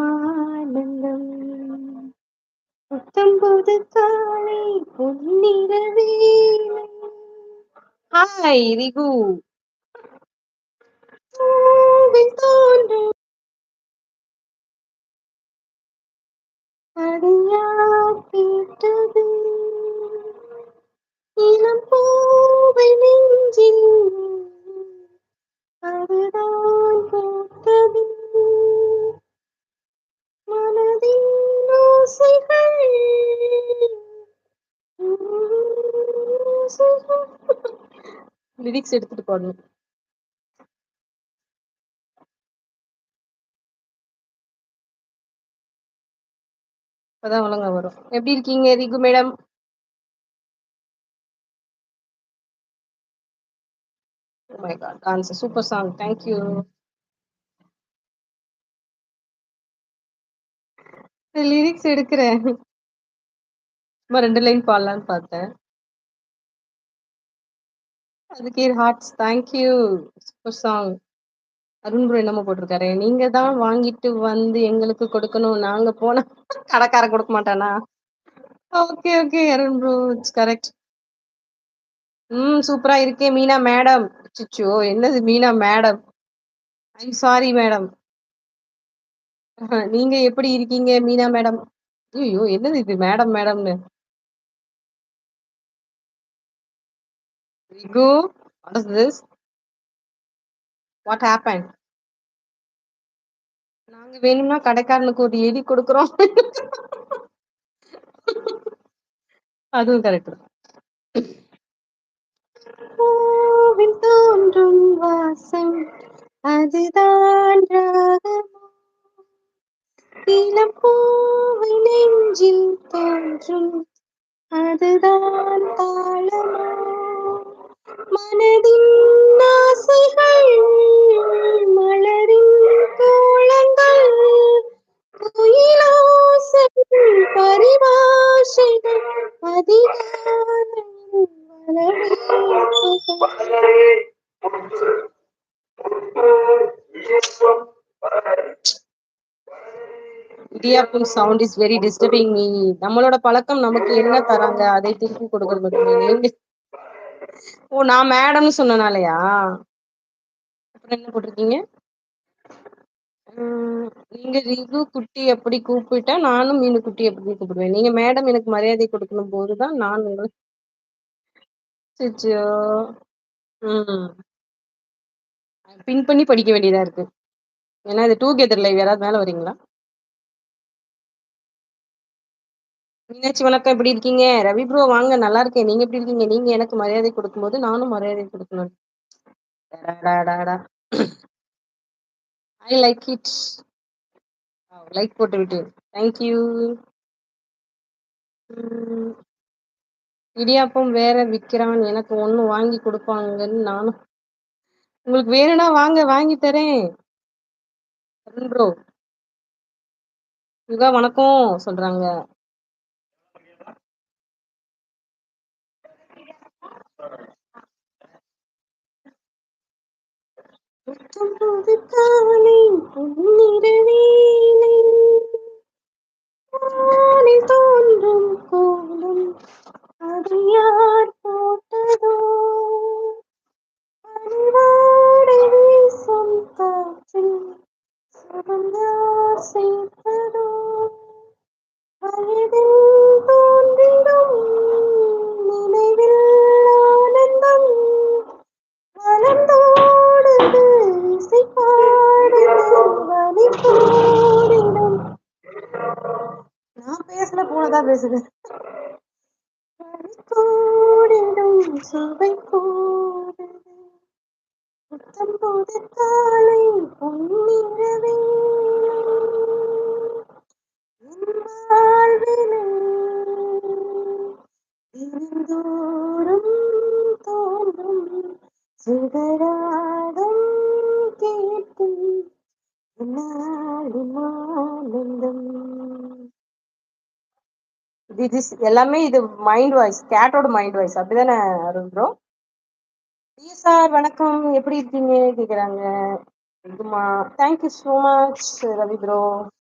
ஆனந்தம் புத்தம்புது காலை பொன்னிற வேளை. ஹாய் ரிகு. பூவில் தோன்றும் அடியா கேட்டது இளம் பூவை நெஞ்சில் அதுதான் பூத்தது மனதின் ஓசைகள் லிரிக்ஸ் எடுத்துட்டு பாடணும். அப்பதான் ஒழுங்கா வரும். எப்படி இருக்கீங்க Riku madam? Oh my god, dance super song. Thank you. Lyrics எடுக்கிறேன். சும்மா 2 லைன் பாடலான்னு பார்த்தேன். அதுக்கே hearts. Thank you. Super song. Arun bro என்னமோ போட்டிருக்காரு. நீங்க தான் வாங்கிட்டு வந்து எங்களுக்கு கொடுக்கணும். நாங்க போனா கடைக்காரன் கொடுக்க மாட்டானா? Okay okay Arun bro, it's correct. சூப்பரா இருக்கேன் மீனா மேடம். அச்சச்சோ! என்னது Meena madam? I'm sorry madam. நீங்க எப்படி இருக்கீங்க மீனா மேடம்? ஐயய்யோ! என்னது இது மேடம் மேடம்ன்னு. Riku, what is this? What happen? நாங்க வேணும்னா கடைக்காரனுக்கு ஒரு எலி கொடுக்குறோம். அதுவும் கரெக்ட் தான். பூவில் தோன்றும் வாசம் அதுதான் ராகமோ இளம் பூவை நெஞ்சில் தோன்றும் அதுதான் தாளமோ மனதின் ஆசைகள் மலரின் கோலங்கள் குயிலோசையின் பரிபாஷைகள் அதிகாலையில் மலரே idiyappam sound is very disturbing me. நம்மளோட பழக்கம் நமக்கு என்ன தராங்க அதை திருப்பி கொடுக்கறது மட்டுமே. நீங்க ஓ நான் மேடம்னு சொன்னனாலயா? அப்புறம் என்ன போட்டிருக்கீங்க? நீங்க ரிகு குட்டி எப்படி கூப்பிட்டா நானும் மீனு குட்டி எப்படி கூப்பிடுவேன். நீங்க மேடம் எனக்கு மரியாதை கொடுக்கணும் போதுதான் நான் உங்களை அச்சச்சோ. ம் பின் பண்ணி படிக்க வேண்டியதா இருக்கு. ஏன்னா இது டூகெதர் லைவ். யாராவது மேல வரீங்களா? மீனாட்சி வணக்கம், எப்படி இருக்கீங்க? ரவி ப்ரோ வாங்க, நல்லா இருக்கேன். நீங்க எப்படி இருக்கீங்க? நீங்க எனக்கு மரியாதை கொடுக்கும்போது நானும் மரியாதை கொடுக்கணும். I like it. லைக் போட்டு விட்டு தேங்க்யூ. இடியாப்பம் வேற விக்கிறான், எனக்கு ஒண்ணு வாங்கி கொடுப்பாங்கன்னு நானும். உங்களுக்கு வேணும்னா வாங்க, வாங்கி தரேன். ப்ரோ யுகா வணக்கம் சொல்றாங்க. புத்தம்புது காலை பொன்னிற வேளை வானில் தோன்றும் கோலம் அது யார் போட்டதோ பனிவாடை வீசும் காற்றில் சுகந்தார் சேர்த்ததோ வயதில் தோன்றிடும் நினைவில் ஆனந்தம் வளர்ந்தோடுது இசை பாடுது வழி கூடிடும். நான் பேசல போனதா பேசுது. வழி கூடிடும் சுவை கூடுது புத்தம்போது காலை பொன்னிற வேளை என் வாழ்விலே தினந்தோறும் தோன்றும் சுடராகம் கேட்கும் என்னாலும் ஆனந்தம். இது எல்லாமே இது மைண்ட் வாய்ஸ், கேட்டோட மைண்ட் வாய்ஸ். அப்படிதானே அருண் ப்ரோ? சார் வணக்கம், எப்படி இருக்கீங்க கேக்குறாங்க. இதுமா thank you so much Ravi bro.